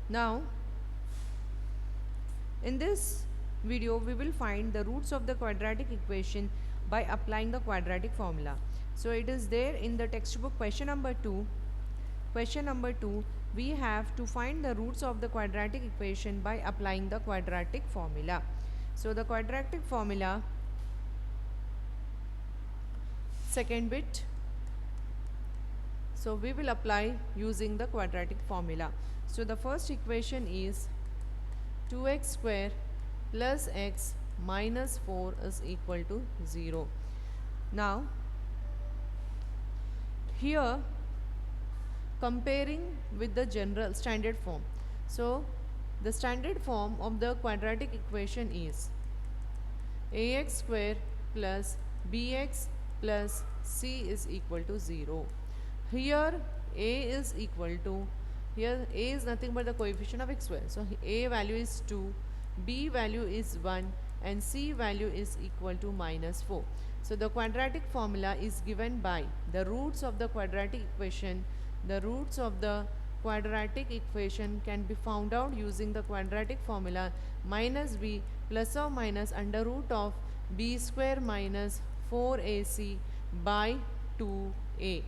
Now, in this video, we will find the roots of the quadratic equation by applying the quadratic formula. So, it is there in the textbook question number 2. Question number 2, we have to find the roots of the quadratic equation by applying the quadratic formula. So, the quadratic formula, second bit. So, we will apply using the quadratic formula. So, the first equation is 2x square plus x minus 4 is equal to 0. Now, here comparing with the general standard form. So, the standard form of the quadratic equation is ax square plus bx plus c is equal to 0. Here a is equal to, here a is nothing but the coefficient of x square. So, a value is 2, b value is 1 and c value is equal to minus 4. So, the quadratic formula is given by the roots of the quadratic equation. The roots of the quadratic equation can be found out using the quadratic formula minus b plus or minus under root of b square minus 4ac by 2a,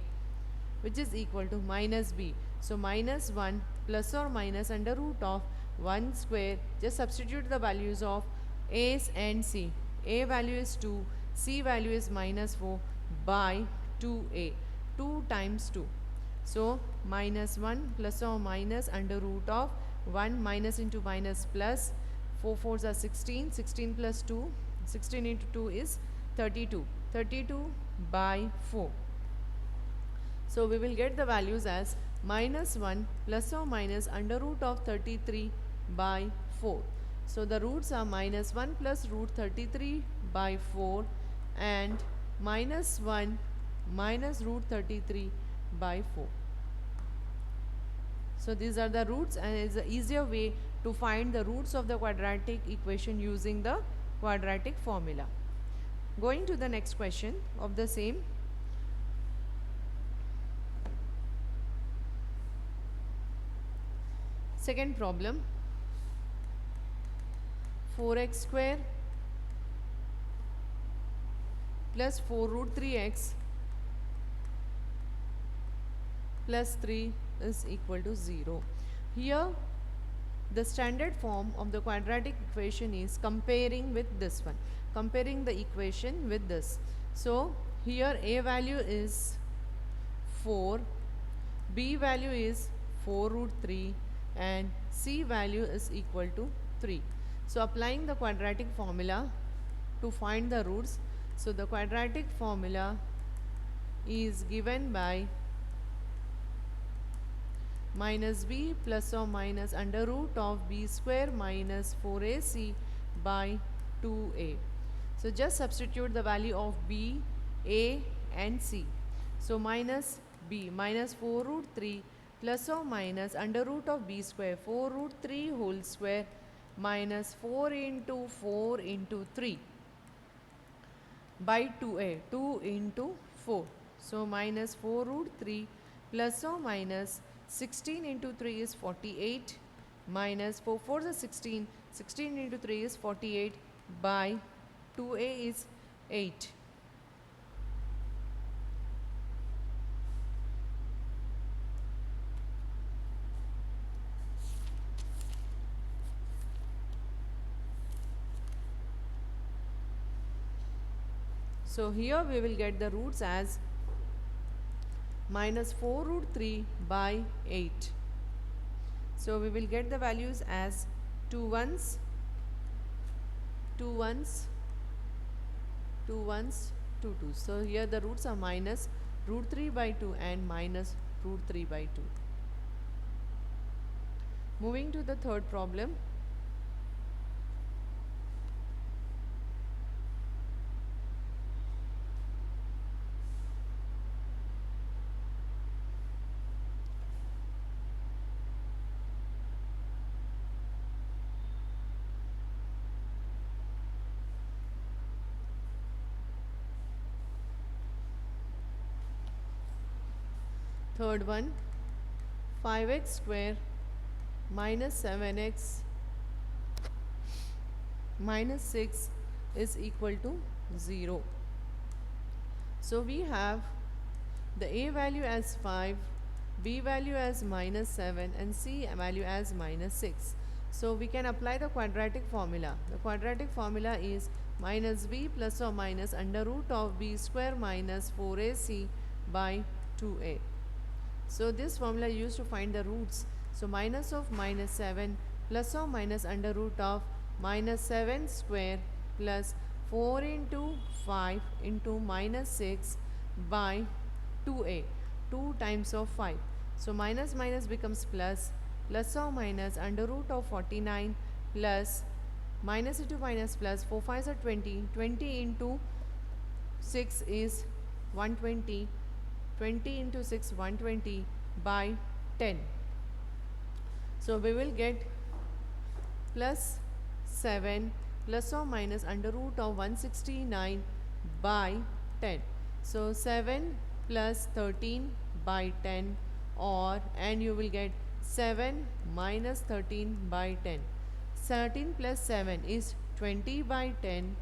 which is equal to minus b. So, minus 1 plus or minus under root of 1 square. Just substitute the values of a and c. A value is 2, c value is minus 4 by 2a. 2 times 2. So, minus 1 plus or minus under root of 1 minus into minus plus 4 fours are 16, 16 plus 2, 16 into 2 is 32, 32 by 4. So, we will get the values as minus 1 plus or minus under root of 33 by 4. So, the roots are minus 1 plus root 33 by 4 and minus 1 minus root 33 by 4. So, these are the roots and it is an easier way to find the roots of the quadratic equation using the quadratic formula. Going to the next question of the same. Second problem, 4x square plus 4 root 3x plus 3 is equal to 0. Here the standard form of the quadratic equation is comparing with this one, comparing the equation with this. So, here a value is 4, b value is 4 root 3 and c value is equal to 3. So, applying the quadratic formula to find the roots. So, the quadratic formula is given by minus b plus or minus under root of b square minus 4ac by 2a. So, just substitute the value of b, a and c. So, minus b minus 4 root 3 plus or minus under root of b square 4 root 3 whole square minus 4 into 4 into 3 by 2a, 2 into 4. So, minus 4 root 3 plus or minus 16 into 3 is 48 minus 4 4 is 16, 16 into 3 is 48 by 2a is 8. So, here we will get the roots as minus 4 root 3 by 8. So, we will get the values as 2 ones, 2 ones, 2 ones, 2 twos. So, here the roots are minus root 3 by 2 and minus root 3 by 2. Moving to the third problem. Third one, 5x square minus 7x minus 6 is equal to 0. So we have the a value as 5, b value as minus 7 and c value as minus 6. So we can apply the quadratic formula. The quadratic formula is minus b plus or minus under root of b square minus 4ac by 2a. So this formula used to find the roots. So minus of minus 7 plus or minus under root of minus 7 square plus 4 into 5 into minus 6 by 2a, 2 times of 5. So minus minus becomes plus, plus or minus under root of 49 plus minus into minus plus 4 5s are 20, 20 into 6 is 120, 20 into 6 120 by 10. So we will get plus 7 plus or minus under root of 169 by 10. So 7 plus 13 by 10, or and you will get 7 minus 13 by 10. 13 plus 7 is 20 by 10,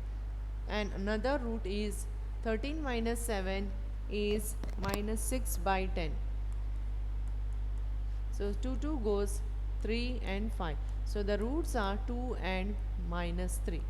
and another root is 13 minus 7 is minus 6 by 10. So 2 goes 3 and 5. So the roots are 2 and minus 3.